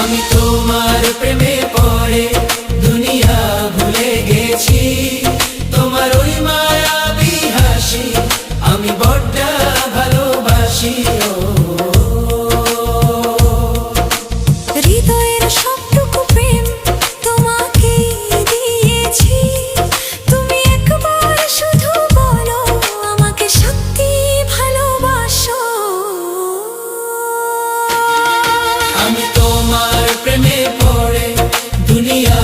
আমি তোমার প্রেমে পড়ে দুনিয়া ভুলে গেছি, তোমার ওই মায়াবী হাসি আমি বড্ড ভালোবাসি। হৃদয়ের সবটুকু প্রেম তোমাকে দিয়েছি, তুমি একবার শুধু বলো আমাকে সত্যি ভালোবাসো। আমি তোমার প্রেমে পড়ে দুনিয়া